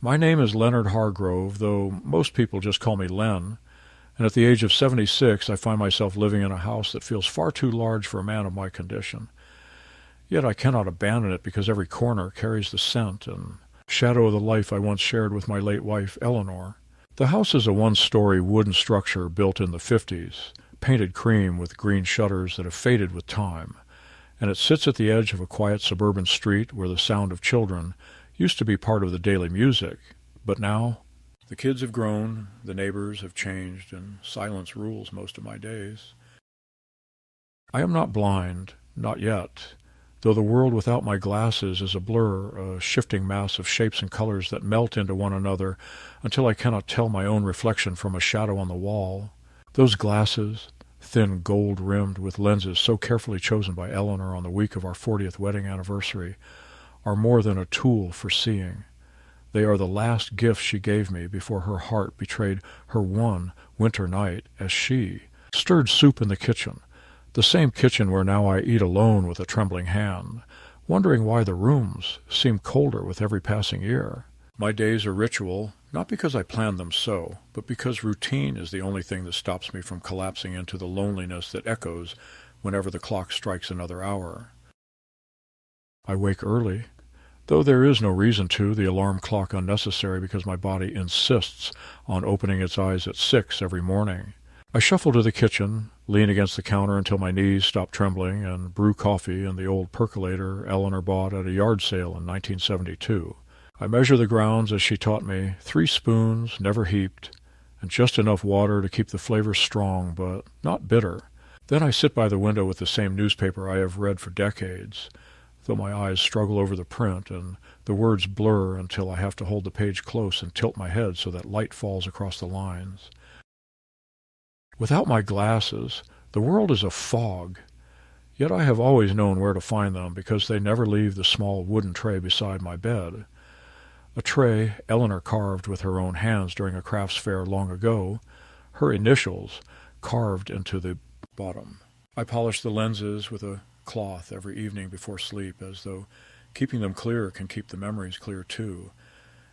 My name is Leonard Hargrove, though most people just call me Len, and at the age of 76 I find myself living in a house that feels far too large for a man of my condition. Yet I cannot abandon it because every corner carries the scent and shadow of the life I once shared with my late wife, Eleanor. The house is a one-story wooden structure built in the 50s, painted cream with green shutters that have faded with time, and it sits at the edge of a quiet suburban street where the sound of children used to be part of the daily music, but now the kids have grown, the neighbors have changed, and silence rules most of my days. I am not blind, not yet, though the world without my glasses is a blur, a shifting mass of shapes and colors that melt into one another until I cannot tell my own reflection from a shadow on the wall. Those glasses, thin gold-rimmed with lenses so carefully chosen by Eleanor on the week of our 40th wedding anniversary, are more than a tool for seeing. They are the last gift she gave me before her heart betrayed her one winter night as she stirred soup in the kitchen, the same kitchen where now I eat alone with a trembling hand, wondering why the rooms seem colder with every passing year. My days are ritual, not because I planned them so, but because routine is the only thing that stops me from collapsing into the loneliness that echoes whenever the clock strikes another hour. I wake early, though there is no reason to, the alarm clock unnecessary because my body insists on opening its eyes at 6 every morning. I shuffle to the kitchen, lean against the counter until my knees stop trembling, and brew coffee in the old percolator Eleanor bought at a yard sale in 1972. I measure the grounds as she taught me, 3 spoons, never heaped, and just enough water to keep the flavor strong but not bitter. Then I sit by the window with the same newspaper I have read for decades, though my eyes struggle over the print and the words blur until I have to hold the page close and tilt my head so that light falls across the lines. Without my glasses, the world is a fog, yet I have always known where to find them because they never leave the small wooden tray beside my bed. A tray Eleanor carved with her own hands during a crafts fair long ago, her initials carved into the bottom. I polish the lenses with a cloth every evening before sleep, as though keeping them clear can keep the memories clear too,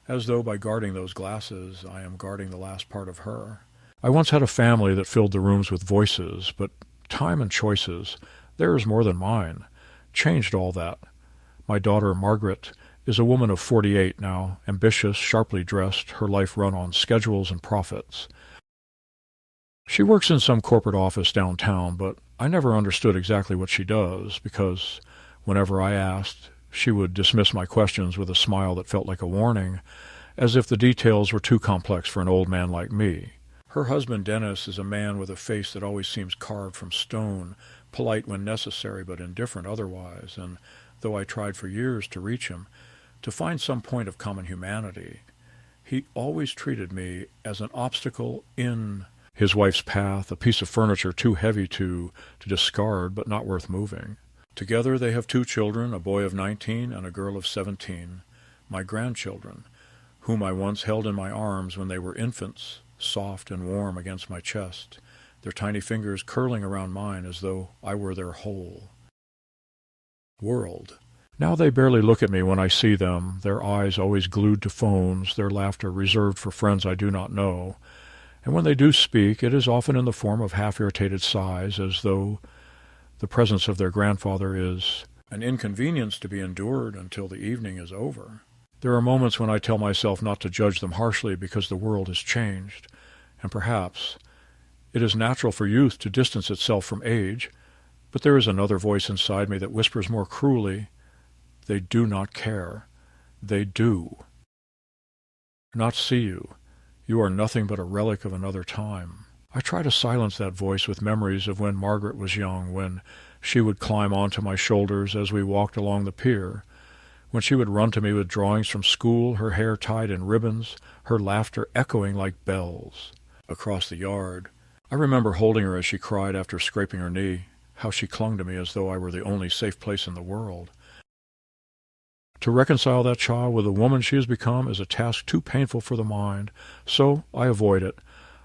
as though by guarding those glasses I am guarding the last part of her. I once had a family that filled the rooms with voices, but time and choices, theirs more than mine, changed all that. My daughter Margaret is a woman of 48 now, ambitious, sharply dressed, her life run on schedules and profits. She works in some corporate office downtown, but I never understood exactly what she does, because whenever I asked, she would dismiss my questions with a smile that felt like a warning, as if the details were too complex for an old man like me. Her husband Dennis is a man with a face that always seems carved from stone, polite when necessary but indifferent otherwise, and though I tried for years to reach him, to find some point of common humanity, he always treated me as an obstacle in his wife's path, a piece of furniture too heavy to discard but not worth moving. Together they have 2 children, a boy of 19 and a girl of 17, my grandchildren, whom I once held in my arms when they were infants, soft and warm against my chest, their tiny fingers curling around mine as though I were their whole world. Now they barely look at me when I see them, their eyes always glued to phones, their laughter reserved for friends I do not know, and when they do speak, it is often in the form of half-irritated sighs, as though the presence of their grandfather is an inconvenience to be endured until the evening is over. There are moments when I tell myself not to judge them harshly because the world has changed, and perhaps it is natural for youth to distance itself from age, but there is another voice inside me that whispers more cruelly, "They do not care. They do not see you. You are nothing but a relic of another time." I try to silence that voice with memories of when Margaret was young, when she would climb onto my shoulders as we walked along the pier, when she would run to me with drawings from school, her hair tied in ribbons, her laughter echoing like bells across the yard. I remember holding her as she cried after scraping her knee, how she clung to me as though I were the only safe place in the world. To reconcile that child with the woman she has become is a task too painful for the mind, so I avoid it.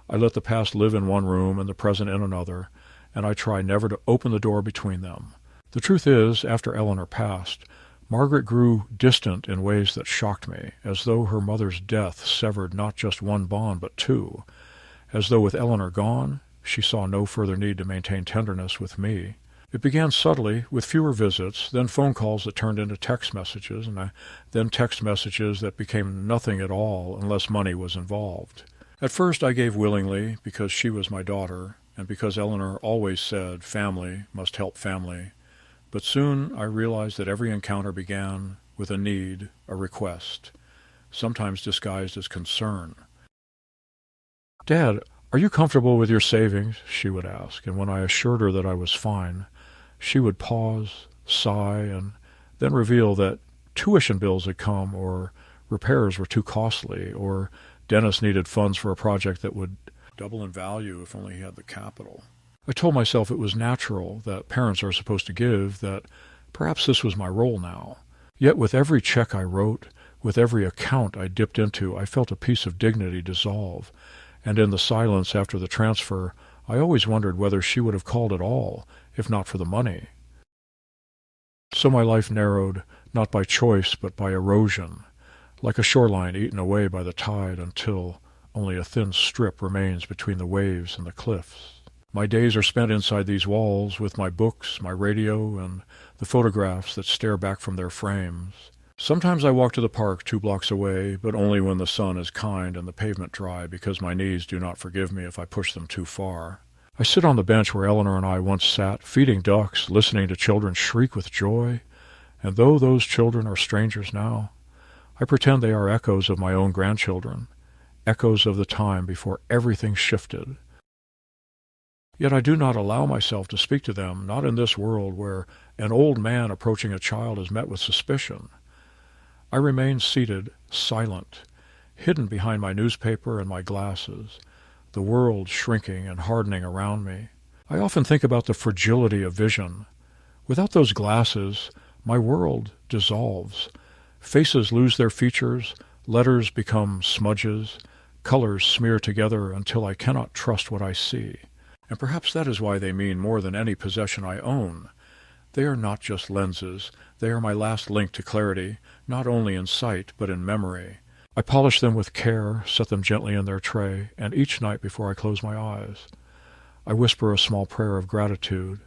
I let the past live in one room and the present in another, and I try never to open the door between them. The truth is, after Eleanor passed, Margaret grew distant in ways that shocked me, as though her mother's death severed not just one bond but two, as though with Eleanor gone, she saw no further need to maintain tenderness with me. It began subtly, with fewer visits, then phone calls that turned into text messages, and then text messages that became nothing at all unless money was involved. At first I gave willingly, because she was my daughter, and because Eleanor always said family must help family. But soon I realized that every encounter began with a need, a request, sometimes disguised as concern. "Dad, are you comfortable with your savings?" she would ask, and when I assured her that I was fine, she would pause, sigh, and then reveal that tuition bills had come, or repairs were too costly, or Dennis needed funds for a project that would double in value if only he had the capital. I told myself it was natural, that parents are supposed to give, that perhaps this was my role now. Yet with every check I wrote, with every account I dipped into, I felt a piece of dignity dissolve, and in the silence after the transfer, I always wondered whether she would have called at all, if not for the money. So my life narrowed, not by choice but by erosion, like a shoreline eaten away by the tide until only a thin strip remains between the waves and the cliffs. My days are spent inside these walls with my books, my radio, and the photographs that stare back from their frames. Sometimes I walk to the park 2 blocks away, but only when the sun is kind and the pavement dry, because my knees do not forgive me if I push them too far. I sit on the bench where Eleanor and I once sat, feeding ducks, listening to children shriek with joy, and though those children are strangers now, I pretend they are echoes of my own grandchildren, echoes of the time before everything shifted. Yet I do not allow myself to speak to them, not in this world where an old man approaching a child is met with suspicion. I remain seated, silent, hidden behind my newspaper and my glasses, the world shrinking and hardening around me. I often think about the fragility of vision. Without those glasses, my world dissolves. Faces lose their features, letters become smudges, colors smear together until I cannot trust what I see. And perhaps that is why they mean more than any possession I own. They are not just lenses. They are my last link to clarity, not only in sight, but in memory. I polish them with care, set them gently in their tray, and each night before I close my eyes, I whisper a small prayer of gratitude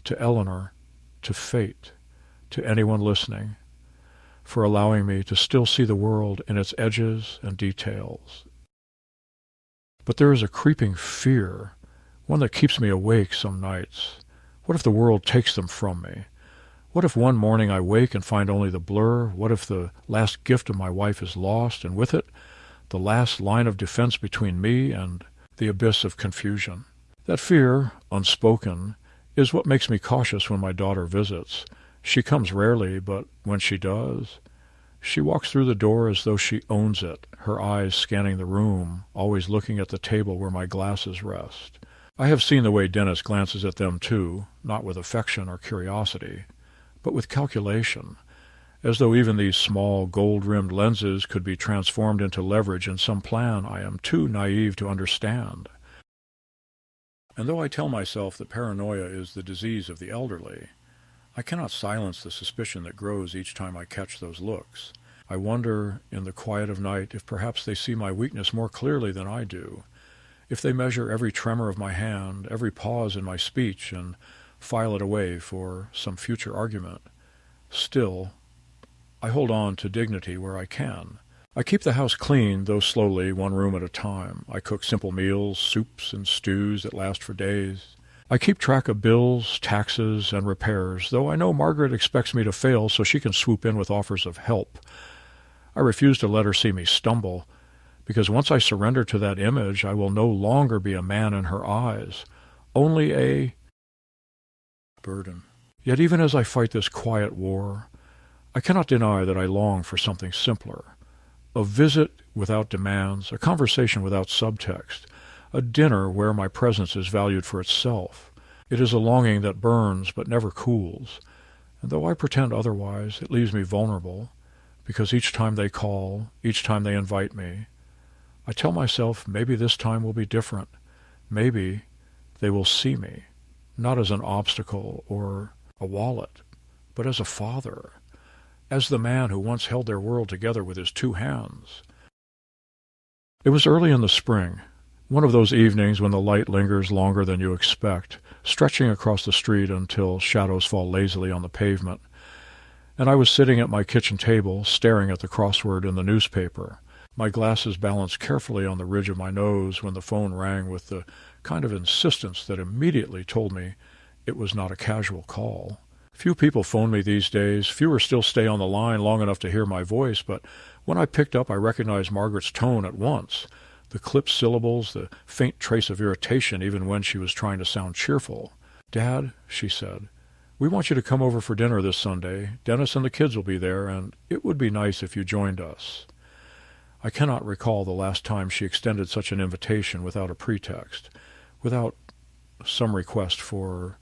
to Eleanor, to fate, to anyone listening, for allowing me to still see the world in its edges and details. But there is a creeping fear, one that keeps me awake some nights. What if the world takes them from me? What if one morning I wake and find only the blur? What if the last gift of my wife is lost, and with it, the last line of defense between me and the abyss of confusion? That fear, unspoken, is what makes me cautious when my daughter visits. She comes rarely, but when she does, she walks through the door as though she owns it, her eyes scanning the room, always looking at the table where my glasses rest. I have seen the way Dennis glances at them too, not with affection or curiosity, but with calculation, as though even these small gold-rimmed lenses could be transformed into leverage in some plan I am too naive to understand. And though I tell myself that paranoia is the disease of the elderly, I cannot silence the suspicion that grows each time I catch those looks. I wonder, in the quiet of night, if perhaps they see my weakness more clearly than I do, if they measure every tremor of my hand, every pause in my speech, and file it away for some future argument. Still, I hold on to dignity where I can. I keep the house clean, though slowly, one room at a time. I cook simple meals, soups and stews that last for days. I keep track of bills, taxes, and repairs, though I know Margaret expects me to fail so she can swoop in with offers of help. I refuse to let her see me stumble, because once I surrender to that image, I will no longer be a man in her eyes, only a burden. Yet even as I fight this quiet war, I cannot deny that I long for something simpler. A visit without demands, a conversation without subtext, a dinner where my presence is valued for itself. It is a longing that burns but never cools, and though I pretend otherwise, it leaves me vulnerable, because each time they call, each time they invite me, I tell myself maybe this time will be different. Maybe they will see me, not as an obstacle or a wallet, but as a father. as the man who once held their world together with his 2 hands. It was early in the spring, one of those evenings when the light lingers longer than you expect, stretching across the street until shadows fall lazily on the pavement, and I was sitting at my kitchen table, staring at the crossword in the newspaper, my glasses balanced carefully on the ridge of my nose, when the phone rang with the kind of insistence that immediately told me it was not a casual call. Few people phone me these days, fewer still stay on the line long enough to hear my voice, but when I picked up I recognized Margaret's tone at once, the clipped syllables, the faint trace of irritation even when she was trying to sound cheerful. "Dad," she said, "we want you to come over for dinner this Sunday. Dennis and the kids will be there, and it would be nice if you joined us." I cannot recall the last time she extended such an invitation without a pretext, without some request for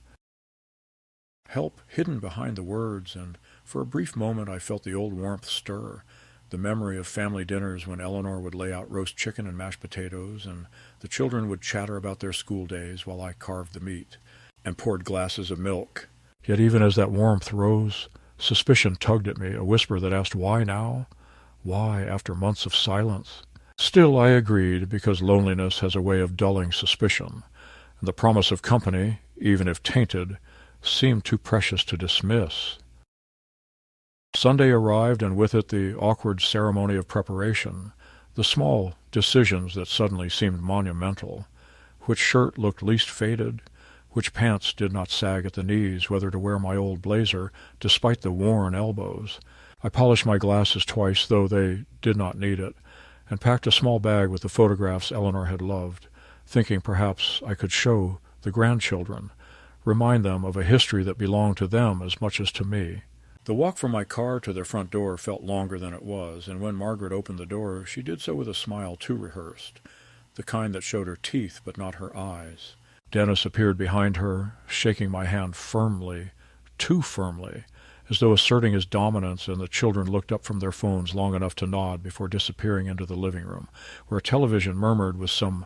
help hidden behind the words, and for a brief moment I felt the old warmth stir, the memory of family dinners when Eleanor would lay out roast chicken and mashed potatoes, and the children would chatter about their school days while I carved the meat and poured glasses of milk. Yet even as that warmth rose, suspicion tugged at me, a whisper that asked, why now? Why, after months of silence? Still I agreed, because loneliness has a way of dulling suspicion, and the promise of company, even if tainted, seemed too precious to dismiss. Sunday arrived, and with it the awkward ceremony of preparation, the small decisions that suddenly seemed monumental. Which shirt looked least faded, which pants did not sag at the knees, whether to wear my old blazer, despite the worn elbows. I polished my glasses twice, though they did not need it, and packed a small bag with the photographs Eleanor had loved, thinking perhaps I could show the grandchildren, remind them of a history that belonged to them as much as to me. The walk from my car to their front door felt longer than it was, and when Margaret opened the door, she did so with a smile too rehearsed, the kind that showed her teeth but not her eyes. Dennis appeared behind her, shaking my hand firmly, too firmly, as though asserting his dominance, and the children looked up from their phones long enough to nod before disappearing into the living room, where a television murmured with some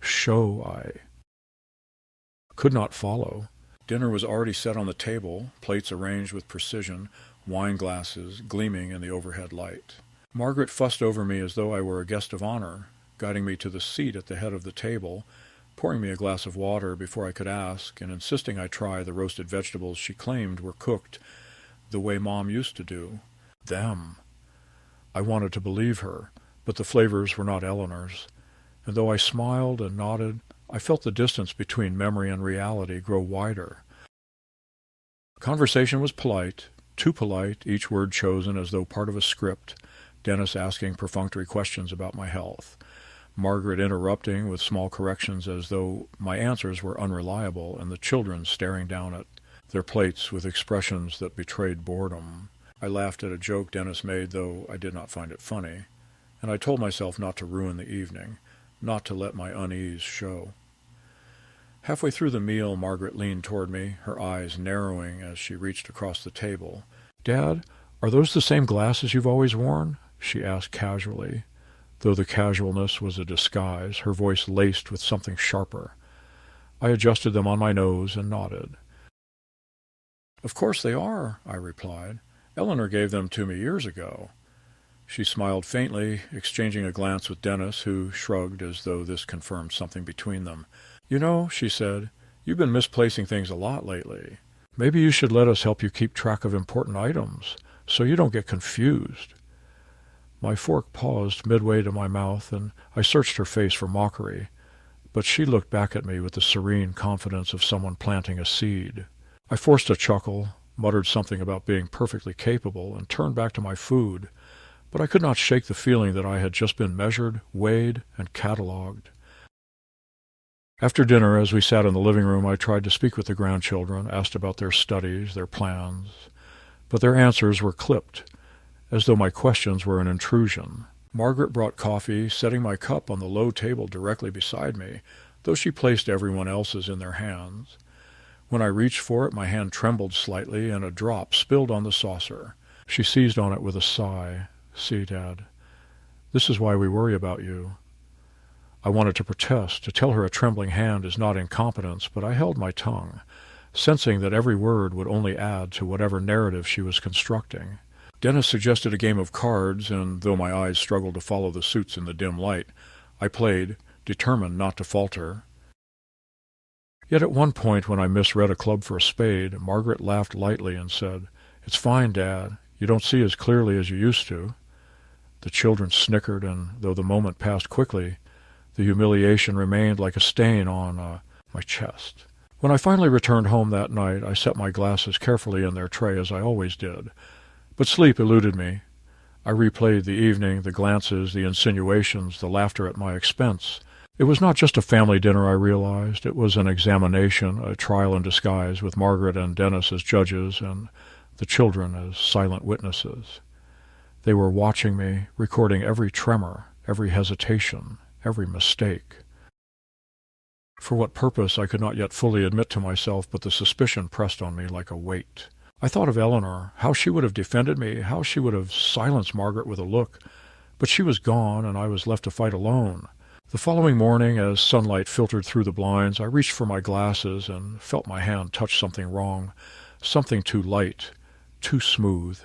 show I could not follow. Dinner was already set on the table, plates arranged with precision, wine glasses gleaming in the overhead light. Margaret fussed over me as though I were a guest of honor, guiding me to the seat at the head of the table, pouring me a glass of water before I could ask, and insisting I try the roasted vegetables she claimed were cooked the way Mom used to do. Them. I wanted to believe her, but the flavors were not Eleanor's, and though I smiled and nodded, I felt the distance between memory and reality grow wider. Conversation was polite, too polite, each word chosen as though part of a script, Dennis asking perfunctory questions about my health, Margaret interrupting with small corrections as though my answers were unreliable, and the children staring down at their plates with expressions that betrayed boredom. I laughed at a joke Dennis made, though I did not find it funny, and I told myself not to ruin the evening, not to let my unease show. Halfway through the meal, Margaret leaned toward me, her eyes narrowing as she reached across the table. "Dad, are those the same glasses you've always worn?" she asked casually, though the casualness was a disguise, her voice laced with something sharper. I adjusted them on my nose and nodded. "Of course they are," I replied. "Eleanor gave them to me years ago." She smiled faintly, exchanging a glance with Dennis, who shrugged as though this confirmed something between them. "You know," she said, "you've been misplacing things a lot lately. Maybe you should let us help you keep track of important items, so you don't get confused." My fork paused midway to my mouth, and I searched her face for mockery, but she looked back at me with the serene confidence of someone planting a seed. I forced a chuckle, muttered something about being perfectly capable, and turned back to my food, but I could not shake the feeling that I had just been measured, weighed, and catalogued. After dinner, as we sat in the living room, I tried to speak with the grandchildren, asked about their studies, their plans, but their answers were clipped, as though my questions were an intrusion. Margaret brought coffee, setting my cup on the low table directly beside me, though she placed everyone else's in their hands. When I reached for it, my hand trembled slightly, and a drop spilled on the saucer. She seized on it with a sigh. "See, Dad, this is why we worry about you." I wanted to protest, to tell her a trembling hand is not incompetence, but I held my tongue, sensing that every word would only add to whatever narrative she was constructing. Dennis suggested a game of cards, and though my eyes struggled to follow the suits in the dim light, I played, determined not to falter. Yet at one point, when I misread a club for a spade, Margaret laughed lightly and said, "It's fine, Dad. You don't see as clearly as you used to." The children snickered, and though the moment passed quickly, the humiliation remained like a stain on my chest. When I finally returned home that night, I set my glasses carefully in their tray as I always did. But sleep eluded me. I replayed the evening, the glances, the insinuations, the laughter at my expense. It was not just a family dinner, I realized. It was an examination, a trial in disguise, with Margaret and Dennis as judges and the children as silent witnesses. They were watching me, recording every tremor, every hesitation, every mistake. For what purpose I could not yet fully admit to myself, but the suspicion pressed on me like a weight. I thought of Eleanor, how she would have defended me, how she would have silenced Margaret with a look. But she was gone, and I was left to fight alone. The following morning, as sunlight filtered through the blinds, I reached for my glasses and felt my hand touch something wrong, something too light, too smooth.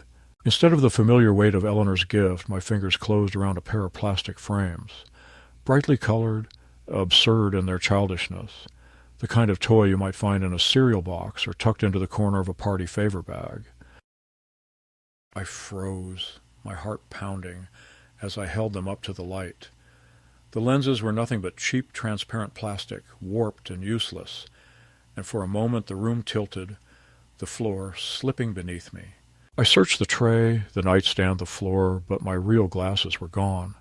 Instead of the familiar weight of Eleanor's gift, my fingers closed around a pair of plastic frames, brightly colored, absurd in their childishness, the kind of toy you might find in a cereal box or tucked into the corner of a party favor bag. I froze, my heart pounding, as I held them up to the light. The lenses were nothing but cheap, transparent plastic, warped and useless, and for a moment the room tilted, the floor slipping beneath me. I searched the tray, the nightstand, the floor, but my real glasses were gone.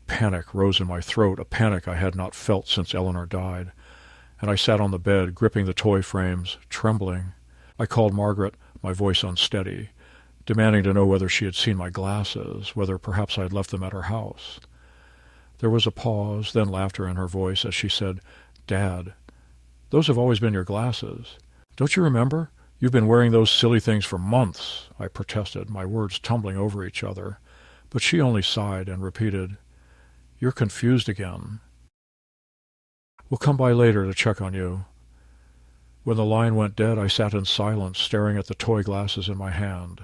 Panic rose in my throat, a panic I had not felt since Eleanor died, and I sat on the bed, gripping the toy frames, trembling. I called Margaret, my voice unsteady, demanding to know whether she had seen my glasses, whether perhaps I had left them at her house. There was a pause, then laughter in her voice as she said, "Dad, those have always been your glasses. Don't you remember? You've been wearing those silly things for months," I protested, my words tumbling over each other. But she only sighed and repeated, "You're confused again. We'll come by later to check on you." When the line went dead, I sat in silence, staring at the toy glasses in my hand,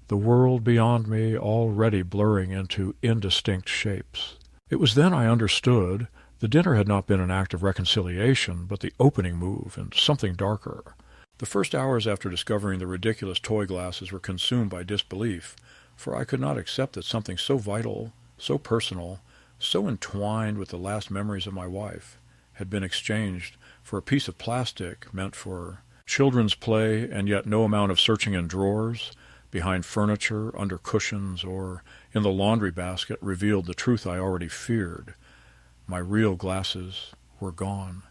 the world beyond me already blurring into indistinct shapes. It was then I understood. The dinner had not been an act of reconciliation, but the opening move and something darker. The first hours after discovering the ridiculous toy glasses were consumed by disbelief, for I could not accept that something so vital, so personal, so entwined with the last memories of my wife, had been exchanged for a piece of plastic meant for children's play, and yet no amount of searching in drawers, behind furniture, under cushions, or in the laundry basket revealed the truth I already feared. My real glasses were gone.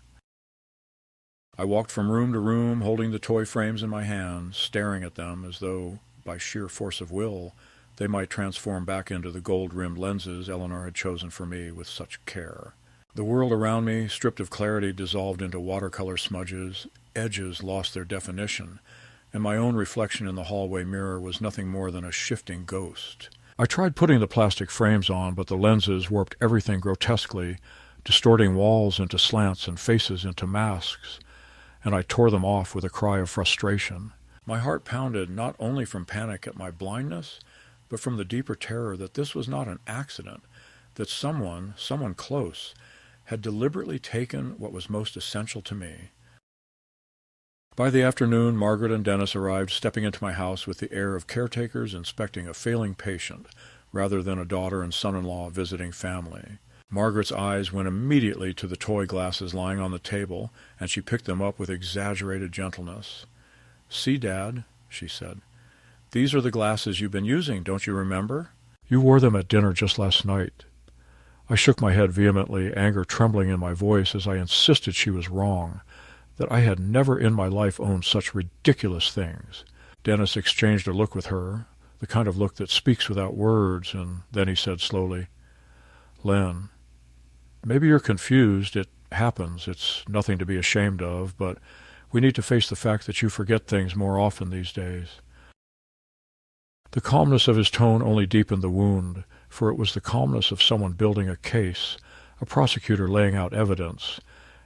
I walked from room to room, holding the toy frames in my hands, staring at them as though, by sheer force of will, they might transform back into the gold-rimmed lenses Eleanor had chosen for me with such care. The world around me, stripped of clarity, dissolved into watercolor smudges, edges lost their definition, and my own reflection in the hallway mirror was nothing more than a shifting ghost. I tried putting the plastic frames on, but the lenses warped everything grotesquely, distorting walls into slants and faces into masks, and I tore them off with a cry of frustration. My heart pounded not only from panic at my blindness, but from the deeper terror that this was not an accident, that someone close, had deliberately taken what was most essential to me. By the afternoon, Margaret and Dennis arrived, stepping into my house with the air of caretakers inspecting a failing patient, rather than a daughter and son-in-law visiting family. Margaret's eyes went immediately to the toy glasses lying on the table, and she picked them up with exaggerated gentleness. "See, Dad," she said. "These are the glasses you've been using, don't you remember? You wore them at dinner just last night." I shook my head vehemently, anger trembling in my voice as I insisted she was wrong, that I had never in my life owned such ridiculous things. Dennis exchanged a look with her, the kind of look that speaks without words, and then he said slowly, "Len, maybe you're confused. It happens. It's nothing to be ashamed of, but we need to face the fact that you forget things more often these days." The calmness of his tone only deepened the wound, for it was the calmness of someone building a case, a prosecutor laying out evidence,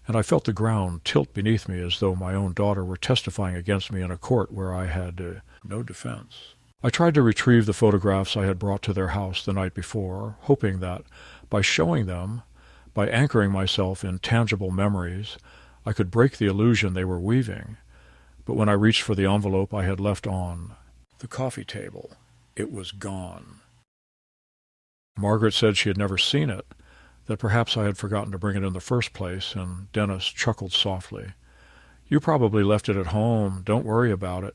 and I felt the ground tilt beneath me as though my own daughter were testifying against me in a court where I had no defense. I tried to retrieve the photographs I had brought to their house the night before, hoping that, by showing them, by anchoring myself in tangible memories, I could break the illusion they were weaving. But when I reached for the envelope I had left on the coffee table, it was gone. Margaret said she had never seen it, that perhaps I had forgotten to bring it in the first place, and Dennis chuckled softly. "You probably left it at home. Don't worry about it."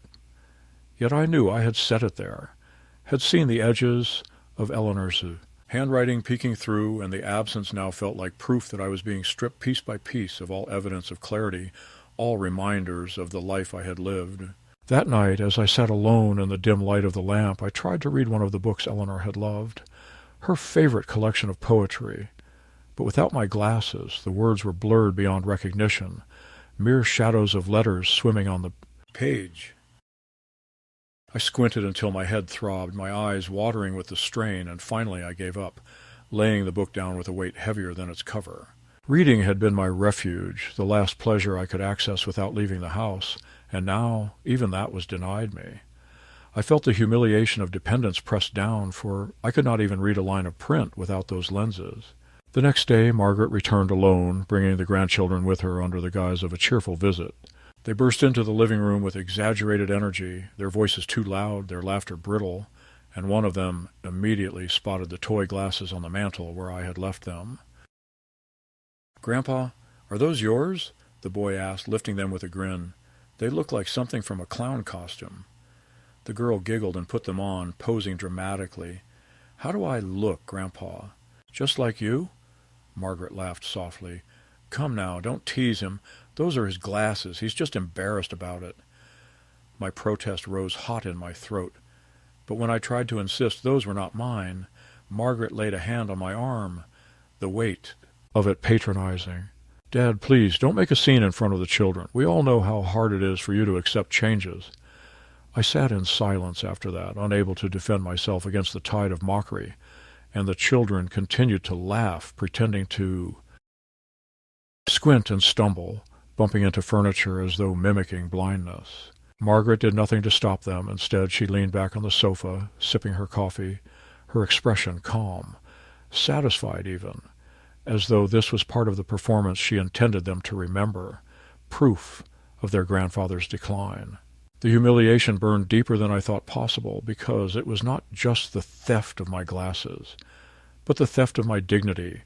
Yet I knew I had set it there, had seen the edges of Eleanor's handwriting peeking through, and the absence now felt like proof that I was being stripped piece by piece of all evidence of clarity, all reminders of the life I had lived. That night, as I sat alone in the dim light of the lamp, I tried to read one of the books Eleanor had loved, her favorite collection of poetry. But without my glasses, the words were blurred beyond recognition, mere shadows of letters swimming on the page. I squinted until my head throbbed, my eyes watering with the strain, and finally I gave up, laying the book down with a weight heavier than its cover. Reading had been my refuge, the last pleasure I could access without leaving the house, and now even that was denied me. I felt the humiliation of dependence pressed down, for I could not even read a line of print without those lenses. The next day Margaret returned alone, bringing the grandchildren with her under the guise of a cheerful visit. They burst into the living room with exaggerated energy, their voices too loud, their laughter brittle, and one of them immediately spotted the toy glasses on the mantel where I had left them. "Grandpa, are those yours?" the boy asked, lifting them with a grin. "They look like something from a clown costume." The girl giggled and put them on, posing dramatically. "How do I look, Grandpa? Just like you?" Margaret laughed softly. "Come now, don't tease him. Those are his glasses. He's just embarrassed about it." My protest rose hot in my throat. But when I tried to insist those were not mine, Margaret laid a hand on my arm, the weight of it patronizing. "Dad, please, don't make a scene in front of the children. We all know how hard it is for you to accept changes." I sat in silence after that, unable to defend myself against the tide of mockery, and the children continued to laugh, pretending to squint and stumble, bumping into furniture as though mimicking blindness. Margaret did nothing to stop them. Instead, she leaned back on the sofa, sipping her coffee, her expression calm, satisfied even, as though this was part of the performance she intended them to remember, proof of their grandfather's decline. The humiliation burned deeper than I thought possible, because it was not just the theft of my glasses, but the theft of my dignity,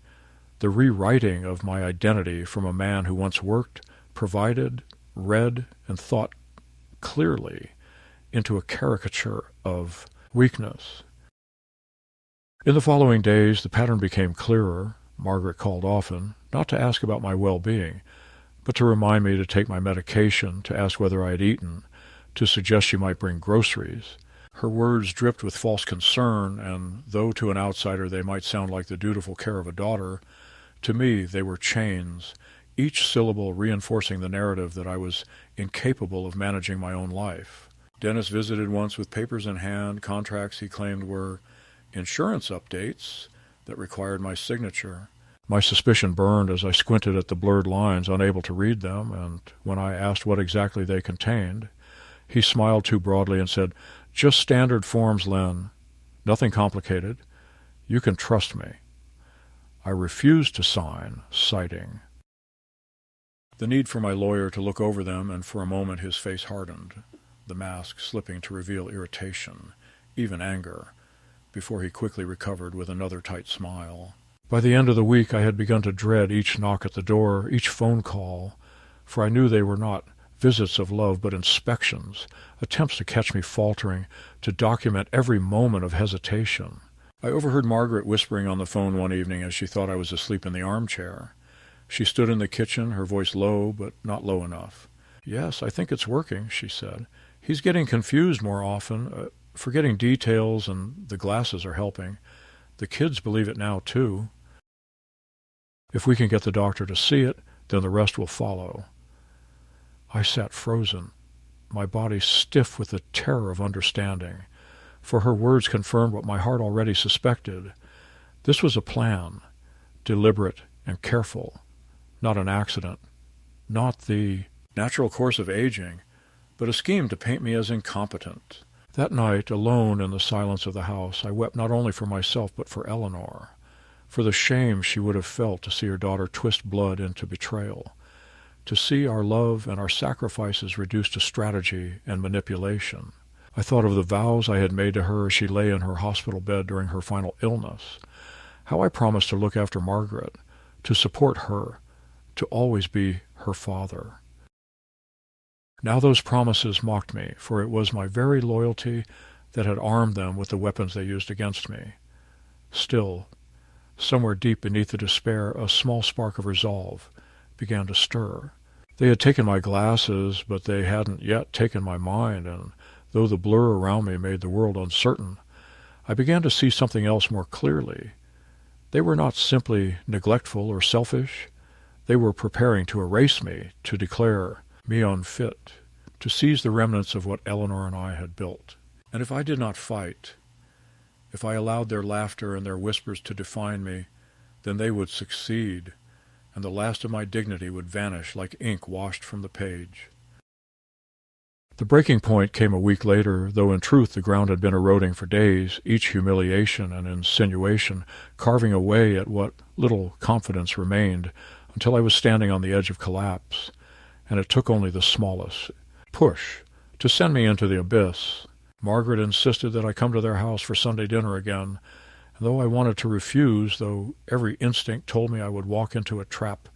the rewriting of my identity from a man who once worked, provided, read, and thought clearly, into a caricature of weakness. In the following days the pattern became clearer. Margaret called often, not to ask about my well-being, but to remind me to take my medication, to ask whether I had eaten, to suggest she might bring groceries. Her words dripped with false concern, and though to an outsider they might sound like the dutiful care of a daughter, to me they were chains, each syllable reinforcing the narrative that I was incapable of managing my own life. Dennis visited once with papers in hand, contracts he claimed were insurance updates that required my signature. My suspicion burned as I squinted at the blurred lines, unable to read them, and when I asked what exactly they contained, he smiled too broadly and said, "Just standard forms, Len. Nothing complicated. You can trust me." I refused to sign, citing the need for my lawyer to look over them, and for a moment his face hardened, the mask slipping to reveal irritation, even anger, before he quickly recovered with another tight smile. By the end of the week I had begun to dread each knock at the door, each phone call, for I knew they were not visits of love but inspections, attempts to catch me faltering, to document every moment of hesitation. I overheard Margaret whispering on the phone one evening as she thought I was asleep in the armchair. She stood in the kitchen, her voice low, but not low enough. "Yes, I think it's working," she said. "He's getting confused more often, forgetting details, and the glasses are helping. The kids believe it now, too. If we can get the doctor to see it, then the rest will follow." I sat frozen, my body stiff with the terror of understanding, for her words confirmed what my heart already suspected. This was a plan, deliberate and careful, not an accident, not the natural course of aging, but a scheme to paint me as incompetent, That night, alone in the silence of the house, I wept not only for myself but for Eleanor, for the shame she would have felt to see her daughter twist blood into betrayal, to see our love and our sacrifices reduced to strategy and manipulation. I thought of the vows I had made to her as she lay in her hospital bed during her final illness, how I promised to look after Margaret, to support her, to always be her father. Now those promises mocked me, for it was my very loyalty that had armed them with the weapons they used against me. Still, somewhere deep beneath the despair, a small spark of resolve began to stir. They had taken my glasses, but they hadn't yet taken my mind, and though the blur around me made the world uncertain, I began to see something else more clearly. They were not simply neglectful or selfish. They were preparing to erase me, to declare me unfit, to seize the remnants of what Eleanor and I had built. And if I did not fight, if I allowed their laughter and their whispers to define me, then they would succeed, and the last of my dignity would vanish like ink washed from the page. The breaking point came a week later, though in truth the ground had been eroding for days, each humiliation and insinuation carving away at what little confidence remained, until I was standing on the edge of collapse, and it took only the smallest push to send me into the abyss. Margaret insisted that I come to their house for Sunday dinner again, and though I wanted to refuse, though every instinct told me I would walk into a trap,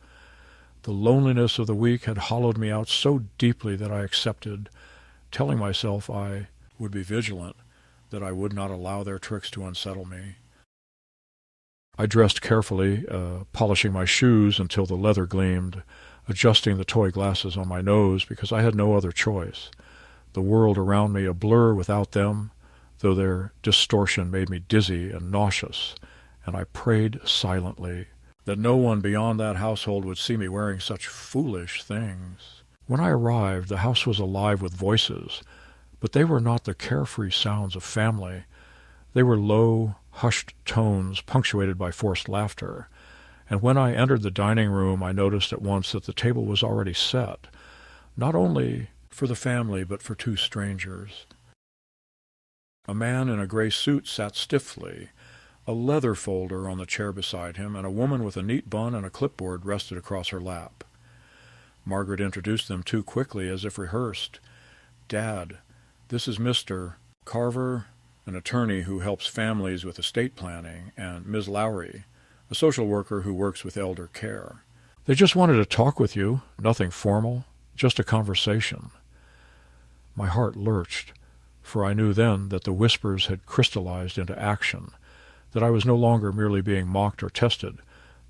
the loneliness of the week had hollowed me out so deeply that I accepted, telling myself I would be vigilant, that I would not allow their tricks to unsettle me. I dressed carefully, polishing my shoes until the leather gleamed, adjusting the toy glasses on my nose because I had no other choice. The world around me a blur without them, though their distortion made me dizzy and nauseous, and I prayed silently that no one beyond that household would see me wearing such foolish things. When I arrived, the house was alive with voices, but they were not the carefree sounds of family. They were low, hushed tones punctuated by forced laughter, and when I entered the dining room I noticed at once that the table was already set, not only for the family but for two strangers. A man in a gray suit sat stiffly, a leather folder on the chair beside him, and a woman with a neat bun and a clipboard rested across her lap. Margaret introduced them too quickly, as if rehearsed. "Dad, this is Mr. Carver, an attorney who helps families with estate planning, and Ms. Lowry, a social worker who works with elder care. They just wanted to talk with you, nothing formal, just a conversation." My heart lurched, for I knew then that the whispers had crystallized into action, that I was no longer merely being mocked or tested,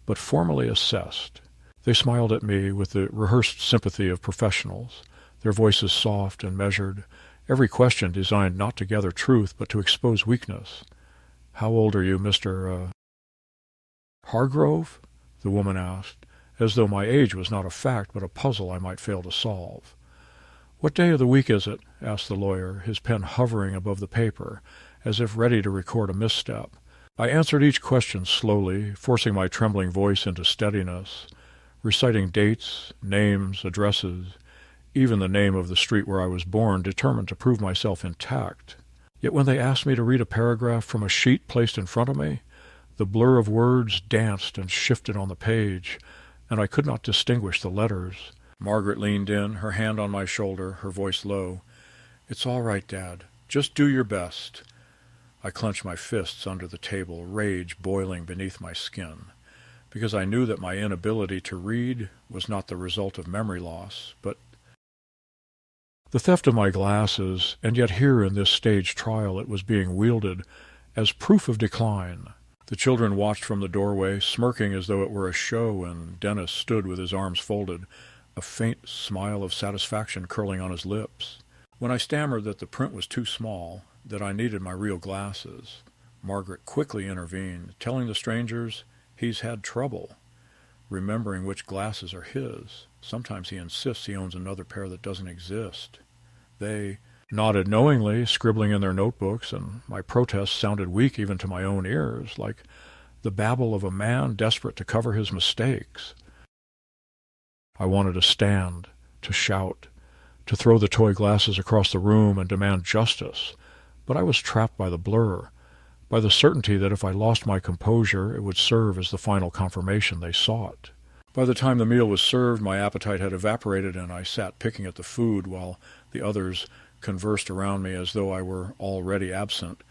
but formally assessed. They smiled at me with the rehearsed sympathy of professionals, their voices soft and measured, every question designed not to gather truth but to expose weakness. "How old are you, Mr. Hargrove?" the woman asked, as though my age was not a fact but a puzzle I might fail to solve. "What day of the week is it?" asked the lawyer, his pen hovering above the paper, as if ready to record a misstep. I answered each question slowly, forcing my trembling voice into steadiness, reciting dates, names, addresses, even the name of the street where I was born, determined to prove myself intact. Yet when they asked me to read a paragraph from a sheet placed in front of me, the blur of words danced and shifted on the page, and I could not distinguish the letters. Margaret leaned in, her hand on my shoulder, her voice low. "It's all right, Dad. Just do your best." I clenched my fists under the table, rage boiling beneath my skin, because I knew that my inability to read was not the result of memory loss, but the theft of my glasses, and yet here in this stage trial it was being wielded as proof of decline. The children watched from the doorway, smirking as though it were a show, and Dennis stood with his arms folded, a faint smile of satisfaction curling on his lips. When I stammered that the print was too small, that I needed my real glasses, Margaret quickly intervened, telling the strangers he's had trouble remembering which glasses are his. Sometimes he insists he owns another pair that doesn't exist. They nodded knowingly, scribbling in their notebooks, and my protests sounded weak even to my own ears, like the babble of a man desperate to cover his mistakes. I wanted to stand, to shout, to throw the toy glasses across the room and demand justice, But I was trapped by the blur, by the certainty that if I lost my composure, it would serve as the final confirmation they sought. By the time the meal was served, my appetite had evaporated, and I sat picking at the food while the others conversed around me as though I were already absent,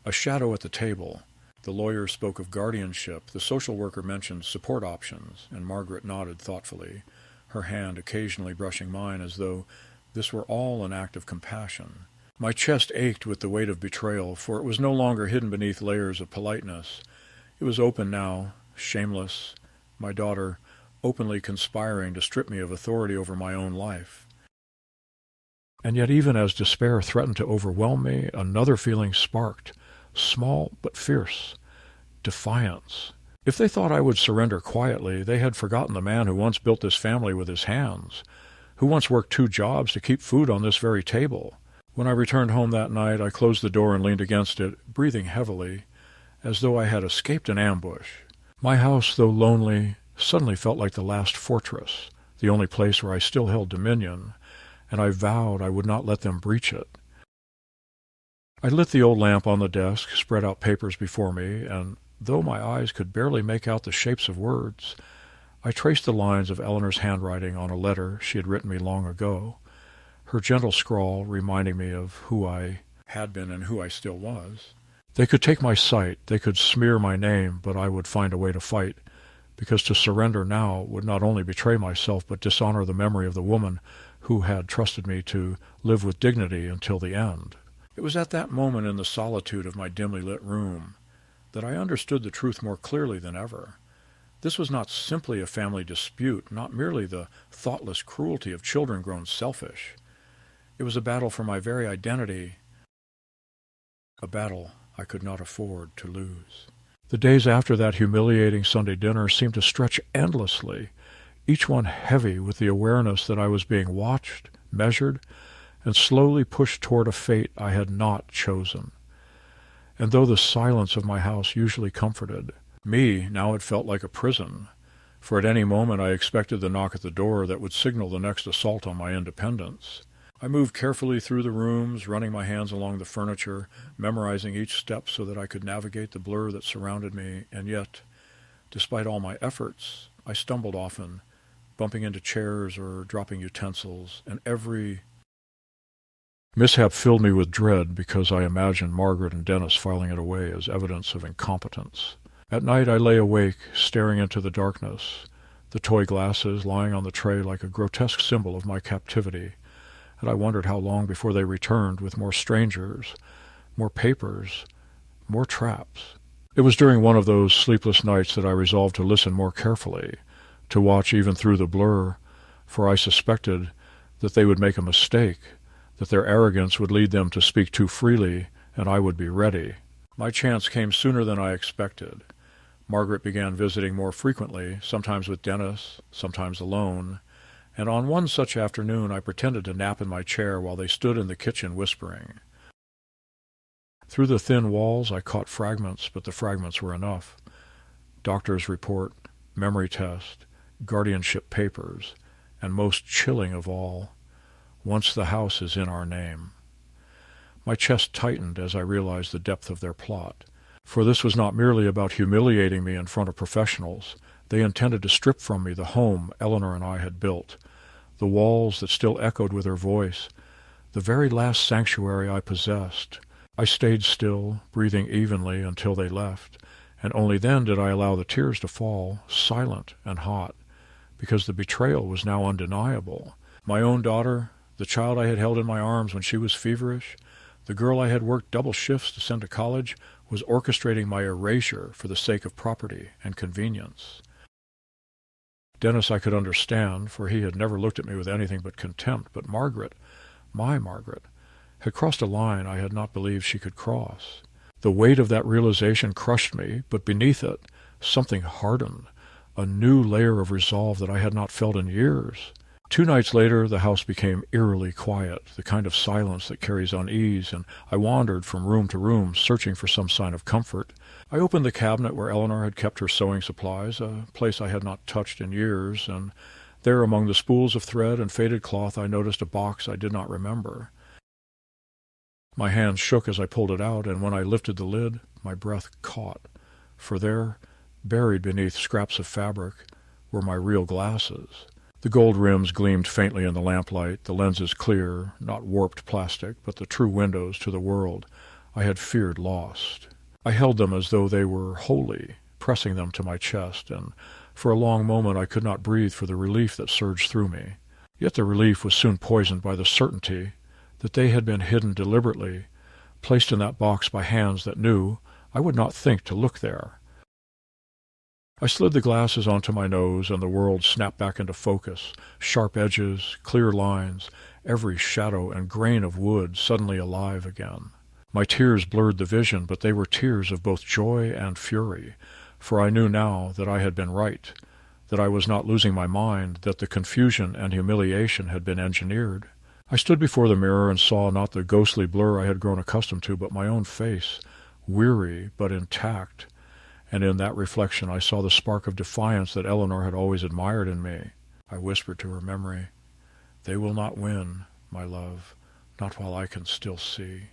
a shadow at the table. The lawyer spoke of guardianship, the social worker mentioned support options, and Margaret nodded thoughtfully, her hand occasionally brushing mine as though this were all an act of compassion. My chest ached with the weight of betrayal, for it was no longer hidden beneath layers of politeness. It was open now, shameless, my daughter openly conspiring to strip me of authority over my own life. And yet even as despair threatened to overwhelm me, another feeling sparked, small but fierce, defiance. If they thought I would surrender quietly, they had forgotten the man who once built this family with his hands, who once worked 2 jobs to keep food on this very table. When I returned home that night, I closed the door and leaned against it, breathing heavily, as though I had escaped an ambush. My house, though lonely, suddenly felt like the last fortress, the only place where I still held dominion, and I vowed I would not let them breach it. I lit the old lamp on the desk, spread out papers before me, and though my eyes could barely make out the shapes of words, I traced the lines of Eleanor's handwriting on a letter she had written me long ago, her gentle scrawl reminding me of who I had been and who I still was. They could take my sight, they could smear my name, but I would find a way to fight, because to surrender now would not only betray myself but dishonor the memory of the woman who had trusted me to live with dignity until the end. It was at that moment in the solitude of my dimly lit room that I understood the truth more clearly than ever. This was not simply a family dispute, not merely the thoughtless cruelty of children grown selfish. It was a battle for my very identity, a battle I could not afford to lose. The days after that humiliating Sunday dinner seemed to stretch endlessly, each one heavy with the awareness that I was being watched, measured, and slowly pushed toward a fate I had not chosen. And though the silence of my house usually comforted me, now it felt like a prison, for at any moment I expected the knock at the door that would signal the next assault on my independence. I moved carefully through the rooms, running my hands along the furniture, memorizing each step so that I could navigate the blur that surrounded me, and yet, despite all my efforts, I stumbled often, bumping into chairs or dropping utensils, and every mishap filled me with dread because I imagined Margaret and Dennis filing it away as evidence of incompetence. At night I lay awake, staring into the darkness, the toy glasses lying on the tray like a grotesque symbol of my captivity, and I wondered how long before they returned with more strangers, more papers, more traps. It was during one of those sleepless nights that I resolved to listen more carefully, to watch even through the blur, for I suspected that they would make a mistake, that their arrogance would lead them to speak too freely, and I would be ready. My chance came sooner than I expected. Margaret began visiting more frequently, sometimes with Dennis, sometimes alone, and on one such afternoon I pretended to nap in my chair while they stood in the kitchen whispering. Through the thin walls I caught fragments, but the fragments were enough. Doctor's report, memory test, guardianship papers, and most chilling of all, once the house is in our name. My chest tightened as I realized the depth of their plot, for this was not merely about humiliating me in front of professionals. They intended to strip from me the home Eleanor and I had built, the walls that still echoed with her voice, the very last sanctuary I possessed. I stayed still, breathing evenly until they left, and only then did I allow the tears to fall, silent and hot, because the betrayal was now undeniable. My own daughter, the child I had held in my arms when she was feverish, the girl I had worked double shifts to send to college, was orchestrating my erasure for the sake of property and convenience. Dennis I could understand, for he had never looked at me with anything but contempt, but Margaret, my Margaret, had crossed a line I had not believed she could cross. The weight of that realization crushed me, but beneath it, something hardened, a new layer of resolve that I had not felt in years. 2 nights later, the house became eerily quiet, the kind of silence that carries unease, and I wandered from room to room, searching for some sign of comfort. I opened the cabinet where Eleanor had kept her sewing supplies, a place I had not touched in years, and there among the spools of thread and faded cloth I noticed a box I did not remember. My hand shook as I pulled it out, and when I lifted the lid, my breath caught, for there, buried beneath scraps of fabric, were my real glasses. The gold rims gleamed faintly in the lamplight, the lenses clear, not warped plastic, but the true windows to the world I had feared lost. I held them as though they were holy, pressing them to my chest, and for a long moment I could not breathe for the relief that surged through me. Yet the relief was soon poisoned by the certainty that they had been hidden deliberately, placed in that box by hands that knew I would not think to look there. I slid the glasses onto my nose, and the world snapped back into focus, sharp edges, clear lines, every shadow and grain of wood suddenly alive again. My tears blurred the vision, but they were tears of both joy and fury, for I knew now that I had been right, that I was not losing my mind, that the confusion and humiliation had been engineered. I stood before the mirror and saw not the ghostly blur I had grown accustomed to, but my own face, weary but intact, and in that reflection I saw the spark of defiance that Eleanor had always admired in me. I whispered to her memory, "They will not win, my love, not while I can still see."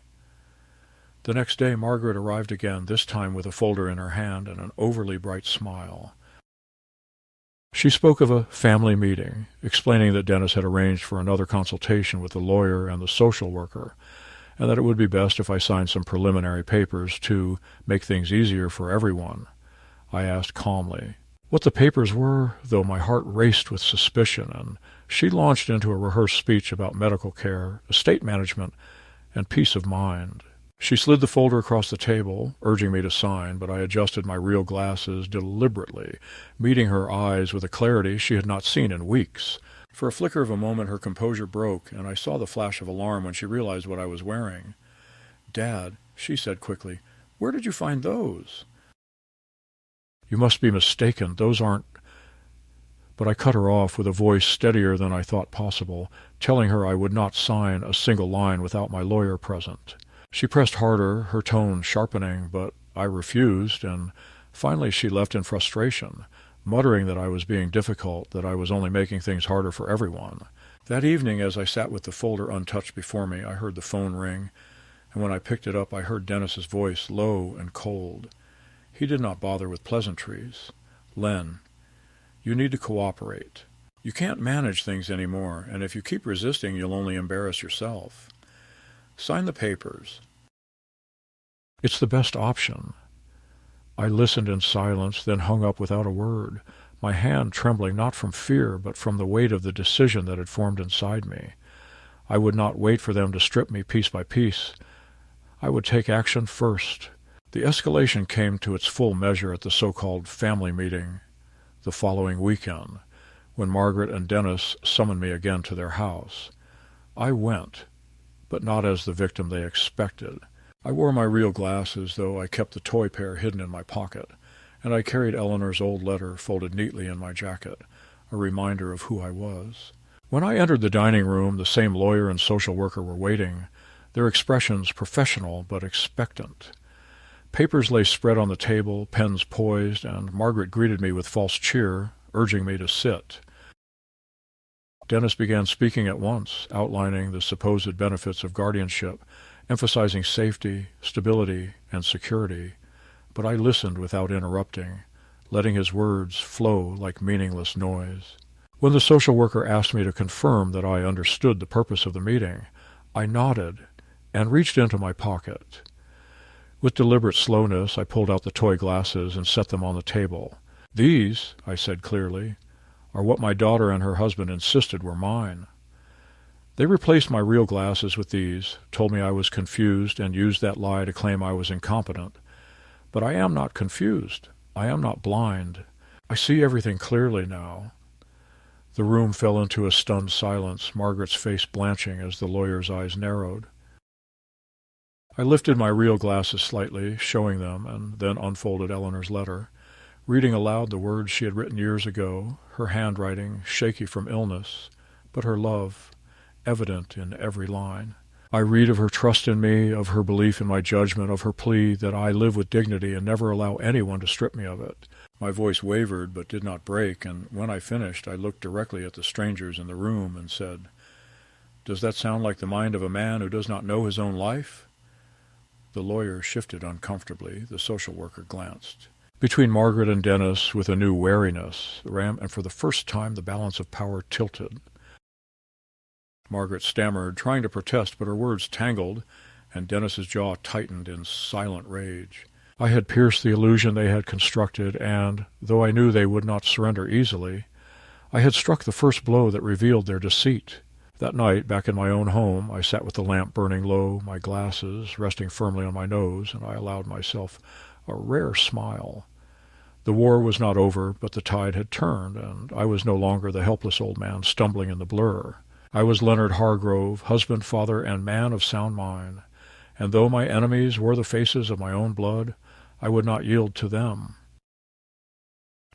The next day Margaret arrived again, this time with a folder in her hand and an overly bright smile. She spoke of a family meeting, explaining that Dennis had arranged for another consultation with the lawyer and the social worker, and that it would be best if I signed some preliminary papers to make things easier for everyone. I asked calmly what the papers were, though my heart raced with suspicion, and she launched into a rehearsed speech about medical care, estate management, and peace of mind. She slid the folder across the table, urging me to sign, but I adjusted my real glasses deliberately, meeting her eyes with a clarity she had not seen in weeks. For a flicker of a moment her composure broke, and I saw the flash of alarm when she realized what I was wearing. "Dad," she said quickly, "where did you find those?" "You must be mistaken. Those aren't—" But I cut her off with a voice steadier than I thought possible, telling her I would not sign a single line without my lawyer present. She pressed harder, her tone sharpening, but I refused, and finally she left in frustration, muttering that I was being difficult, that I was only making things harder for everyone. That evening, as I sat with the folder untouched before me, I heard the phone ring, and when I picked it up I heard Dennis's voice, low and cold. He did not bother with pleasantries. "Len, you need to cooperate. You can't manage things anymore, and if you keep resisting you'll only embarrass yourself. Sign the papers." "It's the best option." I listened in silence, then hung up without a word, my hand trembling not from fear, but from the weight of the decision that had formed inside me. I would not wait for them to strip me piece by piece. I would take action first. The escalation came to its full measure at the so-called family meeting the following weekend, when Margaret and Dennis summoned me again to their house. I went, but not as the victim they expected. I wore my real glasses, though I kept the toy pair hidden in my pocket, and I carried Eleanor's old letter folded neatly in my jacket, a reminder of who I was. When I entered the dining room, the same lawyer and social worker were waiting, their expressions professional but expectant. Papers lay spread on the table, pens poised, and Margaret greeted me with false cheer, urging me to sit. Dennis began speaking at once, outlining the supposed benefits of guardianship, emphasizing safety, stability, and security, but I listened without interrupting, letting his words flow like meaningless noise. When the social worker asked me to confirm that I understood the purpose of the meeting, I nodded and reached into my pocket. With deliberate slowness, I pulled out the toy glasses and set them on the table. "These," I said clearly, "are what my daughter and her husband insisted were mine." They replaced my real glasses with these, told me I was confused, and used that lie to claim I was incompetent. But I am not confused. I am not blind. I see everything clearly now. The room fell into a stunned silence, Margaret's face blanching as the lawyer's eyes narrowed. I lifted my real glasses slightly, showing them, and then unfolded Eleanor's letter, reading aloud the words she had written years ago, her handwriting shaky from illness, but her love evident in every line. I read of her trust in me, of her belief in my judgment, of her plea that I live with dignity and never allow anyone to strip me of it. My voice wavered but did not break, and when I finished I looked directly at the strangers in the room and said, "Does that sound like the mind of a man who does not know his own life?" The lawyer shifted uncomfortably. The social worker glanced. Between Margaret and Dennis, with a new wariness, and for the first time the balance of power tilted. Margaret stammered, trying to protest, but her words tangled, and Dennis's jaw tightened in silent rage. I had pierced the illusion they had constructed, and, though I knew they would not surrender easily, I had struck the first blow that revealed their deceit. That night, back in my own home, I sat with the lamp burning low, my glasses resting firmly on my nose, and I allowed myself a rare smile. The war was not over, but the tide had turned, and I was no longer the helpless old man stumbling in the blur. I was Leonard Hargrove, husband, father, and man of sound mind, and though my enemies were the faces of my own blood, I would not yield to them.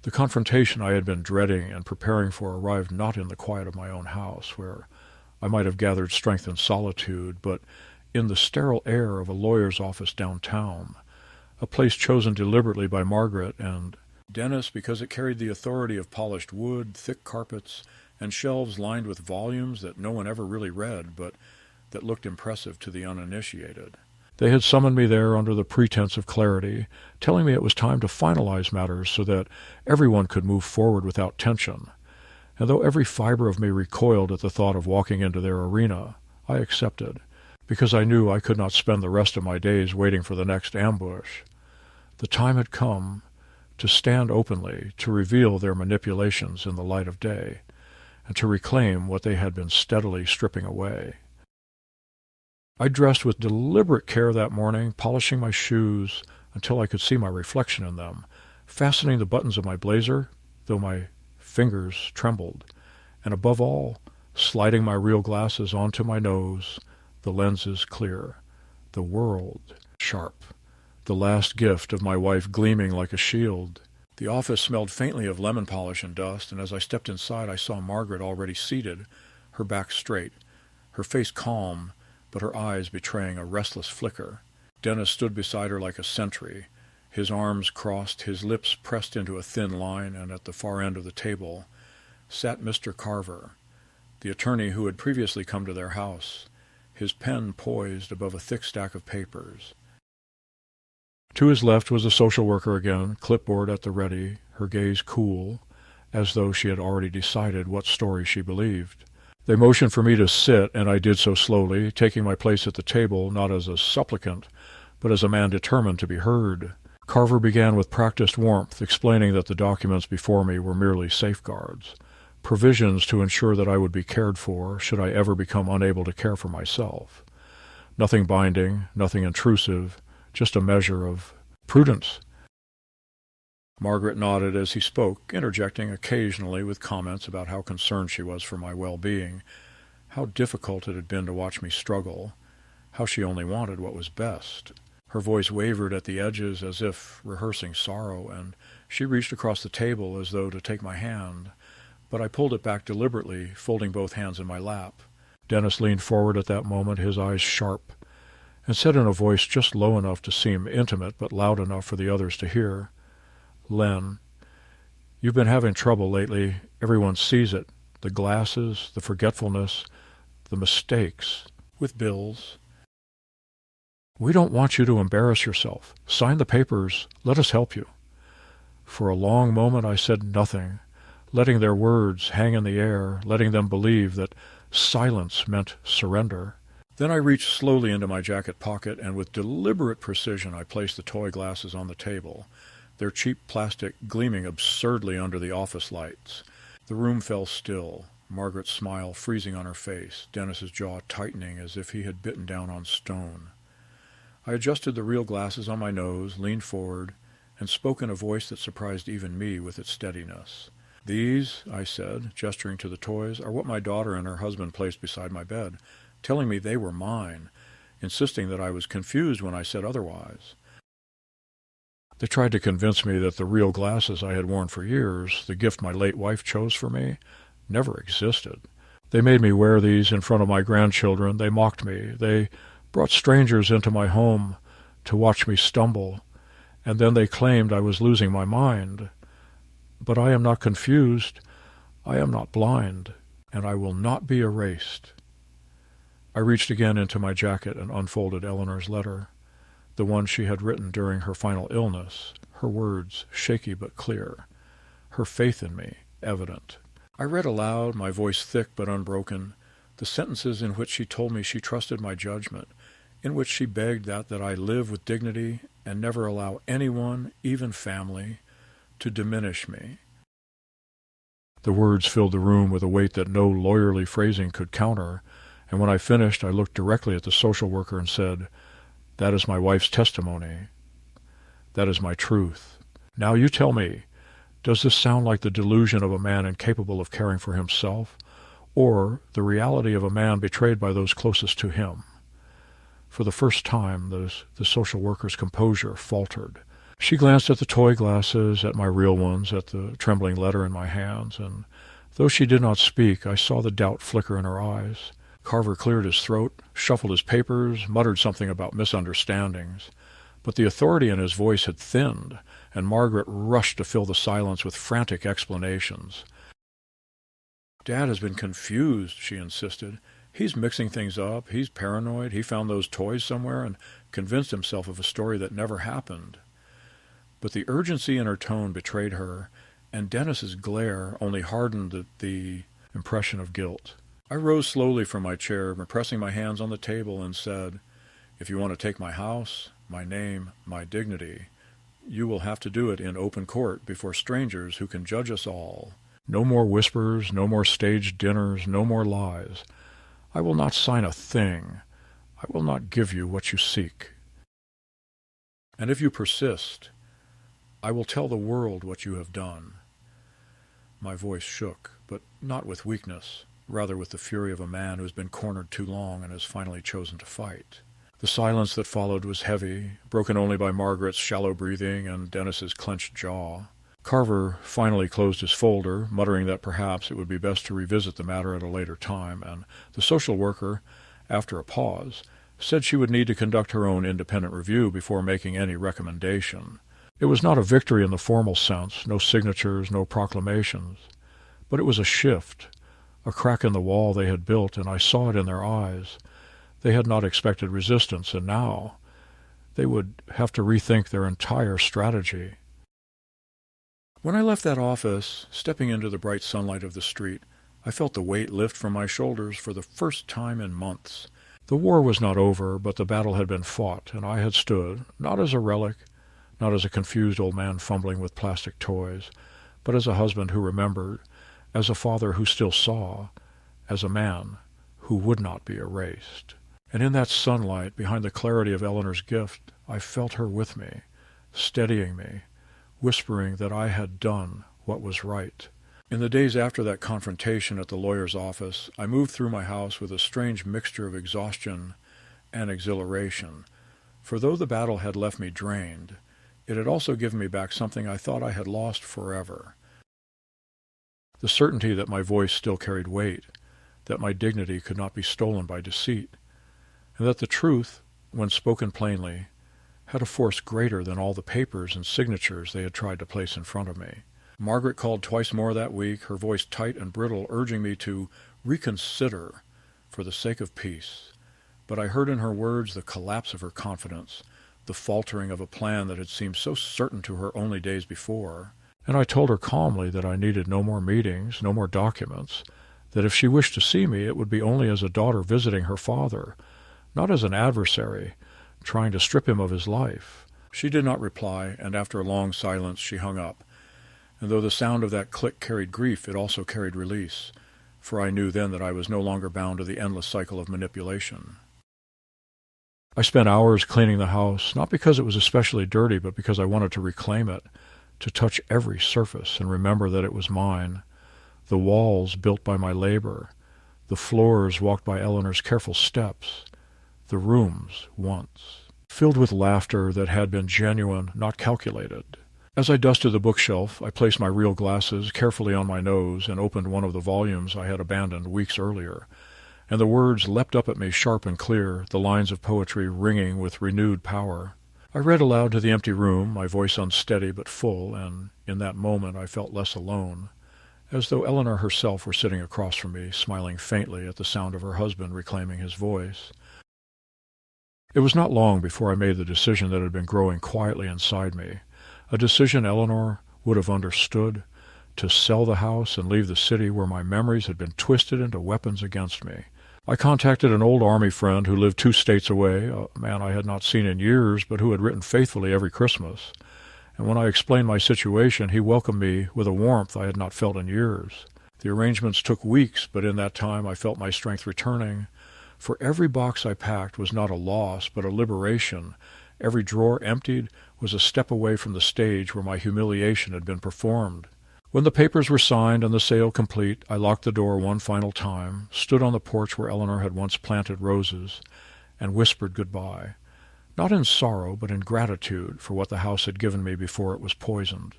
The confrontation I had been dreading and preparing for arrived not in the quiet of my own house, where I might have gathered strength in solitude, but in the sterile air of a lawyer's office downtown, a place chosen deliberately by Margaret and Dennis because it carried the authority of polished wood, thick carpets, and shelves lined with volumes that no one ever really read, but that looked impressive to the uninitiated. They had summoned me there under the pretense of clarity, telling me it was time to finalize matters so that everyone could move forward without tension. And though every fiber of me recoiled at the thought of walking into their arena, I accepted, because I knew I could not spend the rest of my days waiting for the next ambush. The time had come to stand openly, to reveal their manipulations in the light of day, and to reclaim what they had been steadily stripping away. I dressed with deliberate care that morning, polishing my shoes until I could see my reflection in them, fastening the buttons of my blazer, though my fingers trembled, and above all, sliding my real glasses onto my nose, the lenses clear, the world sharp, the last gift of my wife gleaming like a shield. The office smelled faintly of lemon polish and dust, and as I stepped inside I saw Margaret already seated, her back straight, her face calm, but her eyes betraying a restless flicker. Dennis stood beside her like a sentry, his arms crossed, his lips pressed into a thin line, and at the far end of the table sat Mr. Carver, the attorney who had previously come to their house, his pen poised above a thick stack of papers. To his left was the social worker again, clipboard at the ready, her gaze cool, as though she had already decided what story she believed. They motioned for me to sit, and I did so slowly, taking my place at the table not as a supplicant, but as a man determined to be heard. Carver began with practiced warmth, explaining that the documents before me were merely safeguards, provisions to ensure that I would be cared for should I ever become unable to care for myself. Nothing binding, nothing intrusive, just a measure of prudence. Margaret nodded as he spoke, interjecting occasionally with comments about how concerned she was for my well-being, how difficult it had been to watch me struggle, how she only wanted what was best. Her voice wavered at the edges as if rehearsing sorrow, and she reached across the table as though to take my hand, but I pulled it back deliberately, folding both hands in my lap. Dennis leaned forward at that moment, his eyes sharp, and said in a voice just low enough to seem intimate but loud enough for the others to hear, "Len, you've been having trouble lately. Everyone sees it. The glasses, the forgetfulness, the mistakes, with bills. We don't want you to embarrass yourself. Sign the papers. Let us help you." For a long moment I said nothing, letting their words hang in the air, letting them believe that silence meant surrender. Then I reached slowly into my jacket pocket, and with deliberate precision I placed the toy glasses on the table, their cheap plastic gleaming absurdly under the office lights. The room fell still, Margaret's smile freezing on her face, Dennis's jaw tightening as if he had bitten down on stone. I adjusted the real glasses on my nose, leaned forward, and spoke in a voice that surprised even me with its steadiness. "These," I said, gesturing to the toys, "are what my daughter and her husband placed beside my bed, telling me they were mine, insisting that I was confused when I said otherwise. They tried to convince me that the real glasses I had worn for years, the gift my late wife chose for me, never existed. They made me wear these in front of my grandchildren. They mocked me. They brought strangers into my home to watch me stumble, and then they claimed I was losing my mind. But I am not confused. I am not blind, and I will not be erased." I reached again into my jacket and unfolded Eleanor's letter. the one she had written during her final illness, her words shaky but clear, her faith in me evident. I read aloud, my voice thick but unbroken, the sentences in which she told me she trusted my judgment, in which she begged that I live with dignity and never allow anyone, even family, to diminish me. The words filled the room with a weight that no lawyerly phrasing could counter, and when I finished I looked directly at the social worker and said, "That is my wife's testimony. That is my truth. Now you tell me, does this sound like the delusion of a man incapable of caring for himself, or the reality of a man betrayed by those closest to him?" For the first time the social worker's composure faltered. She glanced at the toy glasses, at my real ones, at the trembling letter in my hands, and though she did not speak, I saw the doubt flicker in her eyes. Carver cleared his throat, shuffled his papers, muttered something about misunderstandings, but the authority in his voice had thinned, and Margaret rushed to fill the silence with frantic explanations. "Dad has been confused," she insisted. "He's mixing things up. He's paranoid. He found those toys somewhere and convinced himself of a story that never happened." But the urgency in her tone betrayed her, and Dennis's glare only hardened the impression of guilt. I rose slowly from my chair, pressing my hands on the table, and said, "If you want to take my house, my name, my dignity, you will have to do it in open court before strangers who can judge us all. No more whispers, no more staged dinners, no more lies. I will not sign a thing. I will not give you what you seek. And if you persist, I will tell the world what you have done." My voice shook, but not with weakness, rather with the fury of a man who has been cornered too long and has finally chosen to fight. The silence that followed was heavy, broken only by Margaret's shallow breathing and Dennis's clenched jaw. Carver finally closed his folder, muttering that perhaps it would be best to revisit the matter at a later time, and the social worker, after a pause, said she would need to conduct her own independent review before making any recommendation. It was not a victory in the formal sense, no signatures, no proclamations, but it was a shift, a crack in the wall they had built, and I saw it in their eyes. They had not expected resistance, and now they would have to rethink their entire strategy. When I left that office, stepping into the bright sunlight of the street, I felt the weight lift from my shoulders for the first time in months. The war was not over, but the battle had been fought, and I had stood, not as a relic, not as a confused old man fumbling with plastic toys, but as a husband who remembered, as a father who still saw, as a man who would not be erased. And in that sunlight, behind the clarity of Eleanor's gift, I felt her with me, steadying me, whispering that I had done what was right. In the days after that confrontation at the lawyer's office, I moved through my house with a strange mixture of exhaustion and exhilaration, for though the battle had left me drained, it had also given me back something I thought I had lost forever. The certainty that my voice still carried weight, that my dignity could not be stolen by deceit, and that the truth, when spoken plainly, had a force greater than all the papers and signatures they had tried to place in front of me. Margaret called twice more that week, her voice tight and brittle, urging me to reconsider for the sake of peace. But I heard in her words the collapse of her confidence, the faltering of a plan that had seemed so certain to her only days before. And I told her calmly that I needed no more meetings, no more documents, that if she wished to see me, it would be only as a daughter visiting her father, not as an adversary, trying to strip him of his life. She did not reply, and after a long silence she hung up. And though the sound of that click carried grief, it also carried release, for I knew then that I was no longer bound to the endless cycle of manipulation. I spent hours cleaning the house, not because it was especially dirty, but because I wanted to reclaim it, to touch every surface and remember that it was mine. The walls built by my labor, the floors walked by Eleanor's careful steps, the rooms once, filled with laughter that had been genuine, not calculated. As I dusted the bookshelf, I placed my real glasses carefully on my nose and opened one of the volumes I had abandoned weeks earlier, and the words leapt up at me sharp and clear, the lines of poetry ringing with renewed power. I read aloud to the empty room, my voice unsteady but full, and in that moment I felt less alone, as though Eleanor herself were sitting across from me, smiling faintly at the sound of her husband reclaiming his voice. It was not long before I made the decision that had been growing quietly inside me, a decision Eleanor would have understood, to sell the house and leave the city where my memories had been twisted into weapons against me. I contacted an old Army friend who lived 2 states away, a man I had not seen in years but who had written faithfully every Christmas. And when I explained my situation, he welcomed me with a warmth I had not felt in years. The arrangements took weeks, but in that time I felt my strength returning. For every box I packed was not a loss, but a liberation. Every drawer emptied was a step away from the stage where my humiliation had been performed. When the papers were signed and the sale complete, I locked the door one final time, stood on the porch where Eleanor had once planted roses, and whispered goodbye, not in sorrow but in gratitude for what the house had given me before it was poisoned.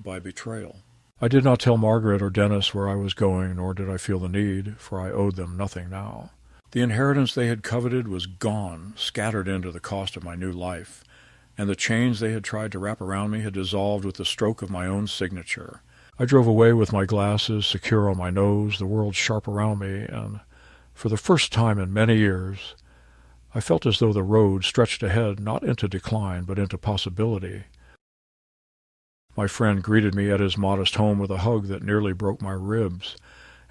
By betrayal. I did not tell Margaret or Dennis where I was going, nor did I feel the need, for I owed them nothing now. The inheritance they had coveted was gone, scattered into the cost of my new life, and the chains they had tried to wrap around me had dissolved with the stroke of my own signature. I drove away with my glasses secure on my nose, the world sharp around me, and for the first time in many years, I felt as though the road stretched ahead not into decline but into possibility. My friend greeted me at his modest home with a hug that nearly broke my ribs,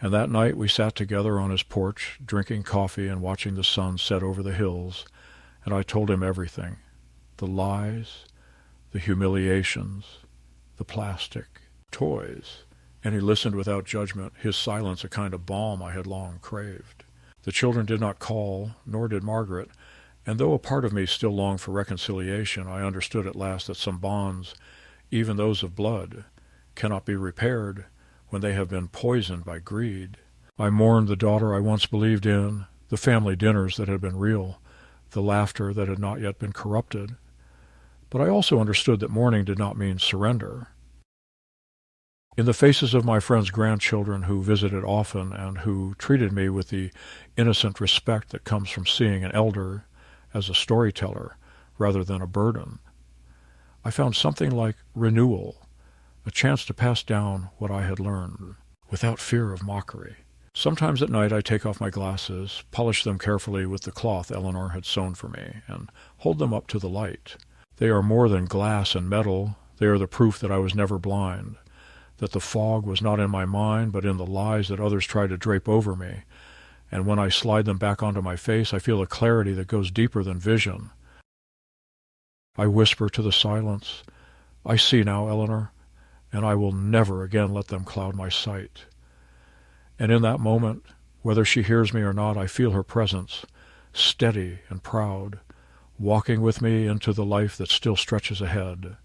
and that night we sat together on his porch, drinking coffee and watching the sun set over the hills, and I told him everything. The lies, the humiliations, the plastic, toys, and he listened without judgment, his silence a kind of balm I had long craved. The children did not call, nor did Margaret, and though a part of me still longed for reconciliation, I understood at last that some bonds, even those of blood, cannot be repaired when they have been poisoned by greed. I mourned the daughter I once believed in, the family dinners that had been real, the laughter that had not yet been corrupted. But I also understood that mourning did not mean surrender. In the faces of my friends' grandchildren who visited often and who treated me with the innocent respect that comes from seeing an elder as a storyteller rather than a burden, I found something like renewal, a chance to pass down what I had learned, without fear of mockery. Sometimes at night I take off my glasses, polish them carefully with the cloth Eleanor had sewn for me, and hold them up to the light. They are more than glass and metal. They are the proof that I was never blind, that the fog was not in my mind, but in the lies that others tried to drape over me. And when I slide them back onto my face, I feel a clarity that goes deeper than vision. I whisper to the silence, I see now, Eleanor, and I will never again let them cloud my sight. And in that moment, whether she hears me or not, I feel her presence, steady and proud, walking with me into the life that still stretches ahead.